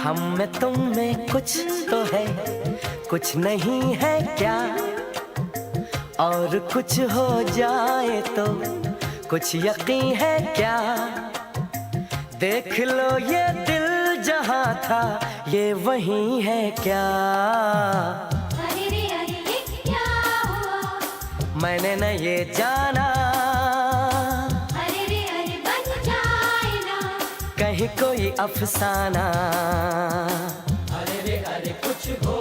हम में तुम में कुछ तो है, कुछ नहीं है क्या? और कुछ हो जाए तो कुछ यकीन है क्या? देख लो ये दिल जहां था ये वही है क्या? अरे रे अरे ये क्या हुआ? मैंने न ये जाना, अरे रे अरे बन जाए ना कहीं कोई अफसाना। अरे रे अरे कुछ हो